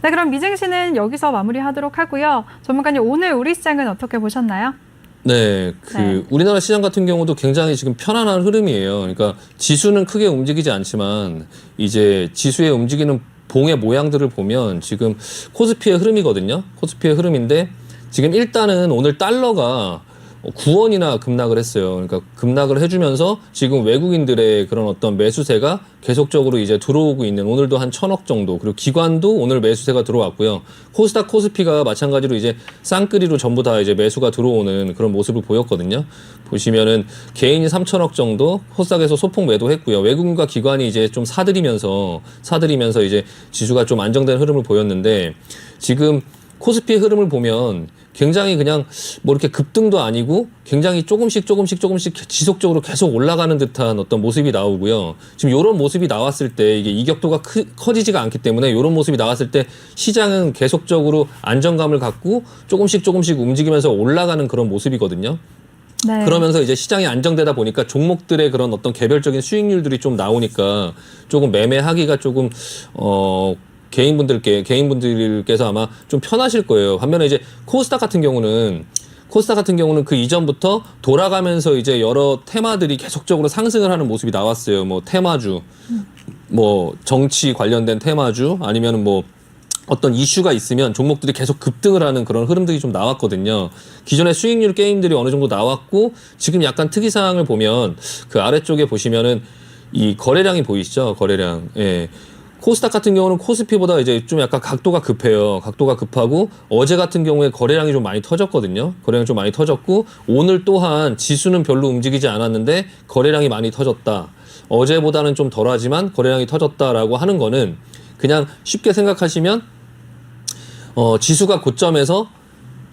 네, 그럼 미증 씨는 여기서 마무리하도록 하고요. 전문가님, 오늘 우리 시장은 어떻게 보셨나요? 네, 네. 우리나라 시장 같은 경우도 굉장히 지금 편안한 흐름이에요. 그러니까 지수는 크게 움직이지 않지만 이제 지수에 움직이는 봉의 모양들을 보면 지금 코스피의 흐름이거든요. 코스피의 흐름인데 지금 일단은 오늘 달러가 9원이나 급락을 했어요. 그러니까 급락을 해주면서 지금 외국인들의 그런 어떤 매수세가 계속적으로 이제 들어오고 있는, 오늘도 한 1,000억 정도, 그리고 기관도 오늘 매수세가 들어왔고요. 코스닥, 코스피가 마찬가지로 이제 쌍끌이로 전부 다 이제 매수가 들어오는 그런 모습을 보였거든요. 보시면은 개인이 3,000억 정도 코스닥에서 소폭 매도했고요. 외국인과 기관이 이제 좀 사들이면서 이제 지수가 좀 안정된 흐름을 보였는데, 지금 코스피의 흐름을 보면 굉장히 그냥 뭐 이렇게 급등도 아니고 굉장히 조금씩 지속적으로 계속 올라가는 듯한 어떤 모습이 나오고요. 지금 이런 모습이 나왔을 때 이게 이격도가 커지지가 않기 때문에 이런 모습이 나왔을 때 시장은 계속적으로 안정감을 갖고 조금씩 움직이면서 올라가는 그런 모습이거든요. 네. 그러면서 이제 시장이 안정되다 보니까 종목들의 그런 어떤 개별적인 수익률들이 좀 나오니까 조금 매매하기가 조금 개인분들께서 아마 좀 편하실 거예요. 반면에 이제 코스닥 같은 경우는 그 이전부터 돌아가면서 이제 여러 테마들이 계속적으로 상승을 하는 모습이 나왔어요. 뭐 테마주, 뭐 정치 관련된 테마주, 아니면은 뭐 어떤 이슈가 있으면 종목들이 계속 급등을 하는 그런 흐름들이 좀 나왔거든요. 기존의 수익률 게임들이 어느 정도 나왔고, 지금 약간 특이사항을 보면 그 아래쪽에 보시면은 이 거래량이 보이시죠? 거래량. 예. 코스닥 같은 경우는 코스피보다 이제 좀 약간 각도가 급해요. 각도가 급하고, 어제 같은 경우에 거래량이 좀 많이 터졌거든요. 거래량이 좀 많이 터졌고, 오늘 또한 지수는 별로 움직이지 않았는데 거래량이 많이 터졌다. 어제보다는 좀 덜하지만 거래량이 터졌다라고 하는 거는, 그냥 쉽게 생각하시면 지수가 고점에서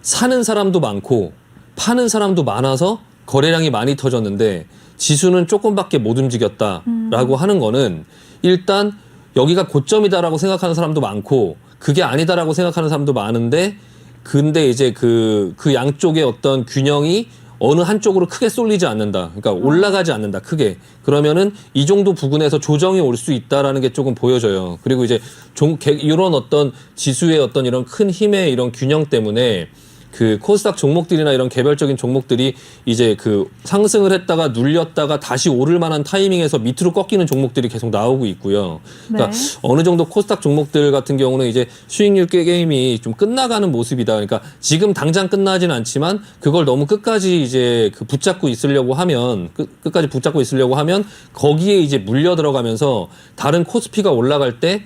사는 사람도 많고 파는 사람도 많아서 거래량이 많이 터졌는데 지수는 조금밖에 못 움직였다라고 하는 거는, 일단 여기가 고점이다라고 생각하는 사람도 많고 그게 아니다라고 생각하는 사람도 많은데, 근데 이제 그 양쪽의 어떤 균형이 어느 한쪽으로 크게 쏠리지 않는다. 그러니까 올라가지 않는다, 크게. 그러면은 이 정도 부근에서 조정이 올 수 있다라는 게 조금 보여져요. 그리고 이제 이런 어떤 지수의 어떤 이런 큰 힘의 이런 균형 때문에 그 코스닥 종목들이나 이런 개별적인 종목들이 이제 그 상승을 했다가 눌렸다가 다시 오를 만한 타이밍에서 밑으로 꺾이는 종목들이 계속 나오고 있고요. 그러니까 네. 어느 정도 코스닥 종목들 같은 경우는 이제 수익률 게임이 좀 끝나가는 모습이다. 그러니까 지금 당장 끝나진 않지만 그걸 너무 끝까지 이제 그 붙잡고 있으려고 하면, 끝까지 붙잡고 있으려고 하면 거기에 이제 물려 들어가면서 다른 코스피가 올라갈 때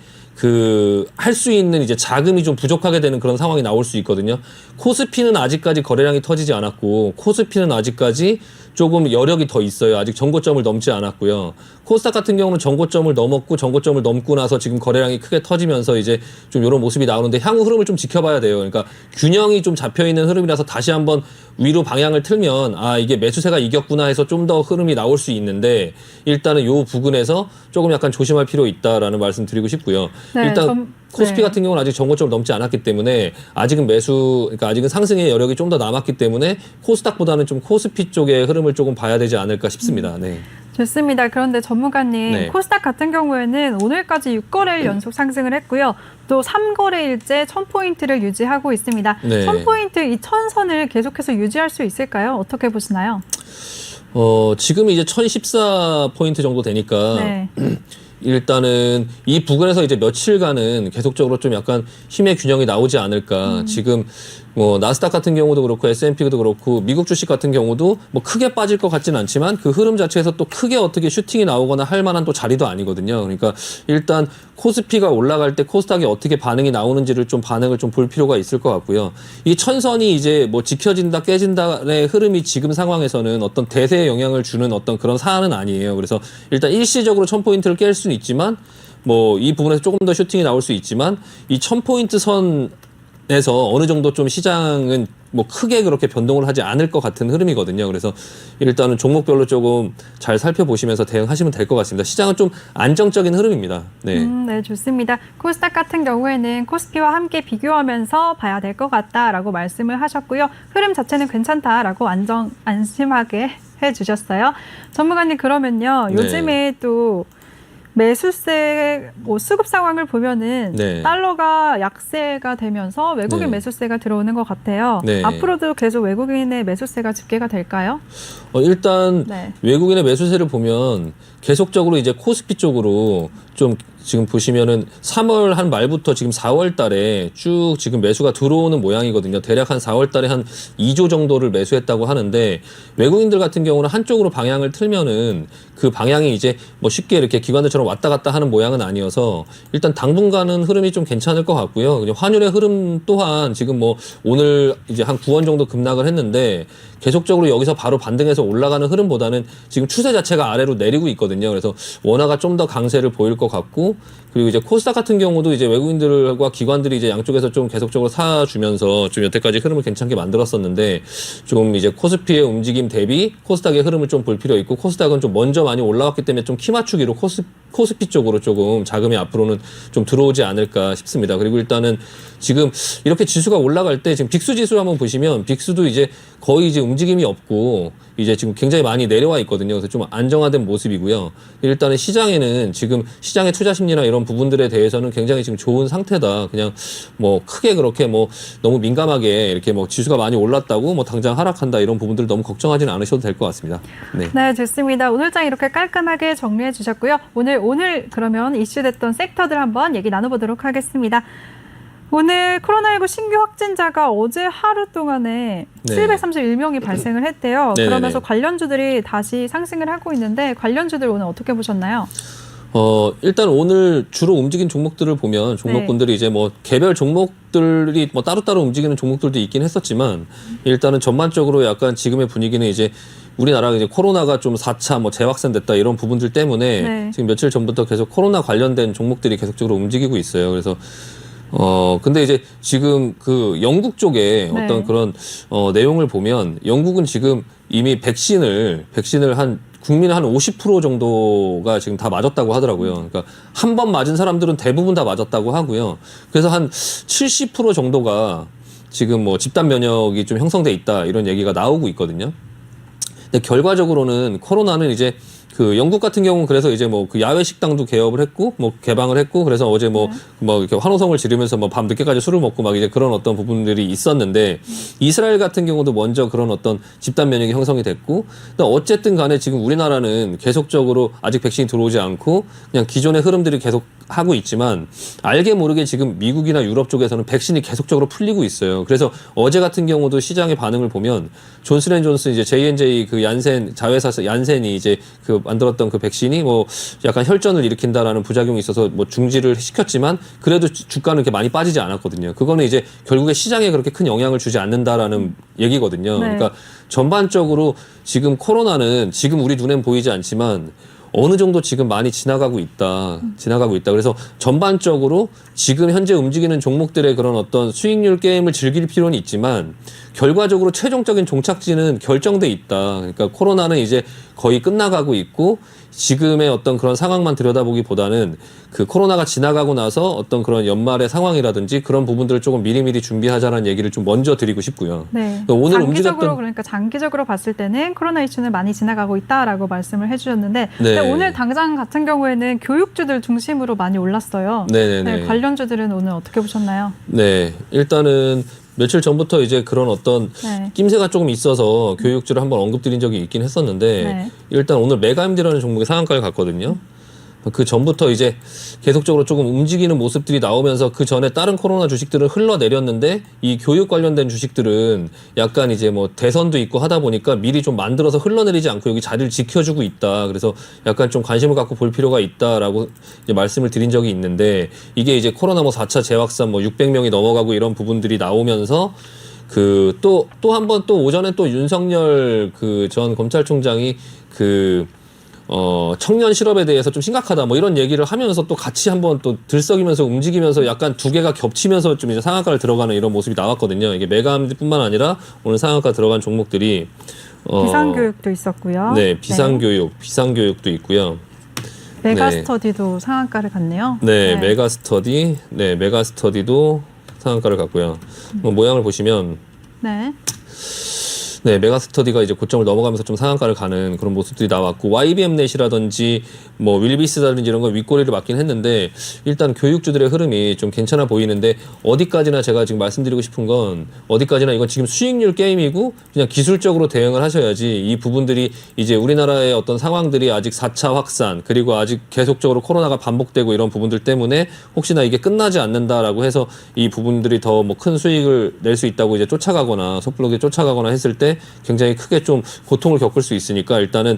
할 수 있는 이제 자금이 좀 부족하게 되는 그런 상황이 나올 수 있거든요. 코스피는 아직까지 거래량이 터지지 않았고, 코스피는 아직까지 조금 여력이 더 있어요. 아직 전고점을 넘지 않았고요. 코스닥 같은 경우는 전고점을 넘었고, 전고점을 넘고 나서 지금 거래량이 크게 터지면서 이제 좀 이런 모습이 나오는데, 향후 흐름을 좀 지켜봐야 돼요. 그러니까 균형이 좀 잡혀있는 흐름이라서 다시 한번 위로 방향을 틀면, 아, 이게 매수세가 이겼구나 해서 좀 더 흐름이 나올 수 있는데, 일단은 요 부근에서 조금 약간 조심할 필요 있다라는 말씀 드리고 싶고요. 네, 일단 코스피 네. 같은 경우는 아직 전고점을 넘지 않았기 때문에 아직은 그러니까 아직은 상승의 여력이 좀 더 남았기 때문에 코스닥보다는 좀 코스피 쪽의 흐름을 조금 봐야 되지 않을까 싶습니다. 네. 좋습니다. 그런데 전문가님, 네. 코스닥 같은 경우에는 오늘까지 6거래일 연속 상승을 했고요. 또 3거래일째 1000포인트를 유지하고 있습니다. 네. 1000포인트 이 천선을 계속해서 유지할 수 있을까요? 어떻게 보시나요? 지금 이제 1014포인트 정도 되니까 네. 일단은 이 부근에서 이제 며칠간은 계속적으로 좀 약간 힘의 균형이 나오지 않을까. 지금 뭐 나스닥 같은 경우도 그렇고 S&P도 그렇고 미국 주식 같은 경우도 뭐 크게 빠질 것 같지는 않지만 그 흐름 자체에서 또 크게 어떻게 슈팅이 나오거나 할 만한 또 자리도 아니거든요. 그러니까 일단 코스피가 올라갈 때 코스닥이 어떻게 반응이 나오는지를 좀 반응을 좀 볼 필요가 있을 것 같고요. 이 천선이 이제 뭐 지켜진다 깨진다의 흐름이 지금 상황에서는 어떤 대세에 영향을 주는 어떤 그런 사안은 아니에요. 그래서 일단 일시적으로 1000포인트를 깰 수는 있지만, 뭐 이 부분에서 조금 더 슈팅이 나올 수 있지만, 이 1000포인트 선에서 어느 정도 좀 시장은 뭐 크게 그렇게 변동을 하지 않을 것 같은 흐름이거든요. 그래서 일단은 종목별로 조금 잘 살펴보시면서 대응하시면 될 것 같습니다. 시장은 좀 안정적인 흐름입니다. 네. 네, 좋습니다. 코스닥 같은 경우에는 코스피와 함께 비교하면서 봐야 될 것 같다라고 말씀을 하셨고요. 흐름 자체는 괜찮다라고 안심하게 해주셨어요. 전문가님, 그러면요. 네. 요즘에 또 매수세 수급 상황을 보면은 네. 달러가 약세가 되면서 외국인 네. 매수세가 들어오는 것 같아요. 네. 앞으로도 계속 외국인의 매수세가 집계가 될까요? 일단 네. 외국인의 매수세를 보면 계속적으로 이제 코스피 쪽으로 좀 지금 보시면은 3월 한 말부터 지금 4월 달에 쭉 지금 매수가 들어오는 모양이거든요. 대략 한 4월 달에 한 2조 정도를 매수했다고 하는데 외국인들 같은 경우는 한쪽으로 방향을 틀면은 그 방향이 이제 뭐 쉽게 이렇게 기관들처럼 왔다 갔다 하는 모양은 아니어서 일단 당분간은 흐름이 좀 괜찮을 것 같고요. 그냥 환율의 흐름 또한 지금 뭐 오늘 이제 한 9원 정도 급락을 했는데 계속적으로 여기서 바로 반등해서 올라가는 흐름보다는 지금 추세 자체가 아래로 내리고 있거든요. 그래서 원화가 좀 더 강세를 보일 것 같고 그리고 이제 코스닥 같은 경우도 이제 외국인들과 기관들이 이제 양쪽에서 좀 계속적으로 사주면서 좀 여태까지 흐름을 괜찮게 만들었었는데 좀 이제 코스피의 움직임 대비 코스닥의 흐름을 좀 볼 필요 있고 코스닥은 좀 먼저 많이 올라왔기 때문에 좀 키 맞추기로 코스피 쪽으로 조금 자금이 앞으로는 좀 들어오지 않을까 싶습니다. 그리고 일단은 지금 이렇게 지수가 올라갈 때 지금 빅스 지수 한번 보시면 빅스도 이제 거의 이제 움직임이 없고 이제 지금 굉장히 많이 내려와 있거든요. 그래서 좀 안정화된 모습이고요. 일단은 시장에는 지금 시장의 투자 심리나 이런 부분들에 대해서는 굉장히 지금 좋은 상태다. 그냥 뭐 크게 그렇게 뭐 너무 민감하게 이렇게 뭐 지수가 많이 올랐다고 뭐 당장 하락한다 이런 부분들 너무 걱정하지는 않으셔도 될 것 같습니다. 네. 네, 좋습니다. 오늘 장 이렇게 깔끔하게 정리해 주셨고요. 오늘 그러면 이슈됐던 섹터들 한번 얘기 나눠보도록 하겠습니다. 오늘 코로나19 신규 확진자가 어제 하루 동안에 네. 731명이 발생을 했대요. 네네네. 그러면서 관련주들이 다시 상승을 하고 있는데 관련주들 오늘 어떻게 보셨나요? 일단 오늘 주로 움직인 종목들을 보면 종목군들이 이제 뭐 개별 종목들이 뭐 따로따로 움직이는 종목들도 있긴 했었지만 일단은 전반적으로 약간 지금의 분위기는 이제 우리나라가 이제 코로나가 좀 4차 뭐 재확산됐다 이런 부분들 때문에 네. 지금 며칠 전부터 계속 코로나 관련된 종목들이 계속적으로 움직이고 있어요. 그래서 근데 이제 지금 그 영국 쪽에 네. 어떤 그런 내용을 보면 영국은 지금 이미 백신을 한 국민의 한 50% 정도가 지금 다 맞았다고 하더라고요. 그러니까 한 번 맞은 사람들은 대부분 다 맞았다고 하고요. 그래서 한 70% 정도가 지금 뭐 집단 면역이 좀 형성돼 있다 이런 얘기가 나오고 있거든요. 근데 결과적으로는 코로나는 이제 그 영국 같은 경우는 그래서 이제 뭐 그 야외 식당도 개업을 했고 뭐 개방을 했고 그래서 어제 뭐 이렇게 환호성을 지르면서 뭐 밤 늦게까지 술을 먹고 막 이제 그런 어떤 부분들이 있었는데 이스라엘 같은 경우도 먼저 그런 어떤 집단 면역이 형성이 됐고 근데 어쨌든 간에 지금 우리나라는 계속적으로 아직 백신이 들어오지 않고 그냥 기존의 흐름들이 계속 하고 있지만 알게 모르게 지금 미국이나 유럽 쪽에서는 백신이 계속적으로 풀리고 있어요. 그래서 어제 같은 경우도 시장의 반응을 보면 존슨앤존슨 이제 J&J 그 얀센 자회사 얀센이 이제 그 만들었던 그 백신이 뭐 약간 혈전을 일으킨다라는 부작용이 있어서 뭐 중지를 시켰지만 그래도 주가는 이렇게 많이 빠지지 않았거든요. 그거는 이제 결국에 시장에 그렇게 큰 영향을 주지 않는다라는 얘기거든요. 네. 그러니까 전반적으로 지금 코로나는 지금 우리 눈엔 보이지 않지만 어느 정도 지금 많이 지나가고 있다. 그래서 전반적으로 지금 현재 움직이는 종목들의 그런 어떤 수익률 게임을 즐길 필요는 있지만 결과적으로 최종적인 종착지는 결정돼 있다. 그러니까 코로나는 이제 거의 끝나가고 있고 지금의 어떤 그런 상황만 들여다보기보다는 그 코로나가 지나가고 나서 어떤 그런 연말의 상황이라든지 그런 부분들을 조금 미리미리 준비하자는 얘기를 좀 먼저 드리고 싶고요. 네. 오늘 장기적으로 봤을 때는 코로나 이슈는 많이 지나가고 있다라고 말씀을 해주셨는데 네. 오늘 당장 같은 경우에는 교육주들 중심으로 많이 올랐어요. 네네네. 네, 관련주들은 오늘 어떻게 보셨나요? 네, 일단은 며칠 전부터 이제 그런 어떤 네. 낌새가 조금 있어서 교육주를 한번 언급드린 적이 있긴 했었는데 네. 일단 오늘 메가MD라는 종목이 상한가를 갔거든요. 그 전부터 이제 계속적으로 조금 움직이는 모습들이 나오면서 그 전에 다른 코로나 주식들은 흘러내렸는데 이 교육 관련된 주식들은 약간 이제 뭐 대선도 있고 하다 보니까 미리 좀 만들어서 흘러내리지 않고 여기 자리를 지켜주고 있다. 그래서 약간 좀 관심을 갖고 볼 필요가 있다라고 이제 말씀을 드린 적이 있는데 이게 이제 코로나 뭐 4차 재확산 뭐 600명이 넘어가고 이런 부분들이 나오면서 그 또 한 번 또 오전에 또 윤석열 그 전 검찰총장이 그 청년 실업에 대해서 좀 심각하다 뭐 이런 얘기를 하면서 또 같이 한번 또 들썩이면서 움직이면서 약간 두 개가 겹치면서 좀 이제 상한가를 들어가는 이런 모습이 나왔거든요. 이게 메가암뿐만 아니라 오늘 상한가 들어간 종목들이 비상교육도 있었고요. 네, 비상교육도 있고요. 메가스터디도 상한가를 갔네요. 네, 메가스터디도 상한가를 갔고요. 모양을 보시면 네. 네, 메가스터디가 이제 고점을 넘어가면서 좀 상한가를 가는 그런 모습들이 나왔고 YBM넷이라든지 뭐 윌비스라든지 이런 거 윗꼬리를 맞긴 했는데 일단 교육주들의 흐름이 좀 괜찮아 보이는데 어디까지나 제가 지금 말씀드리고 싶은 건 어디까지나 이건 지금 수익률 게임이고 그냥 기술적으로 대응을 하셔야지 이 부분들이 이제 우리나라의 어떤 상황들이 아직 4차 확산 그리고 아직 계속적으로 코로나가 반복되고 이런 부분들 때문에 혹시나 이게 끝나지 않는다라고 해서 이 부분들이 더 뭐 큰 수익을 낼 수 있다고 이제 쫓아가거나 섣부르게 쫓아가거나 했을 때 굉장히 크게 좀 고통을 겪을 수 있으니까 일단은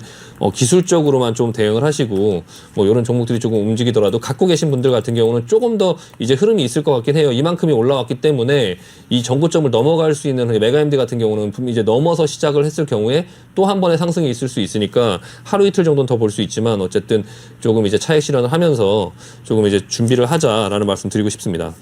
기술적으로만 좀 대응을 하시고 뭐 이런 종목들이 조금 움직이더라도 갖고 계신 분들 같은 경우는 조금 더 이제 흐름이 있을 것 같긴 해요. 이만큼이 올라왔기 때문에 이 전고점을 넘어갈 수 있는 메가MD 같은 경우는 이제 넘어서 시작을 했을 경우에 또 한 번의 상승이 있을 수 있으니까 하루 이틀 정도는 더 볼 수 있지만 어쨌든 조금 이제 차익 실현을 하면서 조금 이제 준비를 하자라는 말씀 드리고 싶습니다.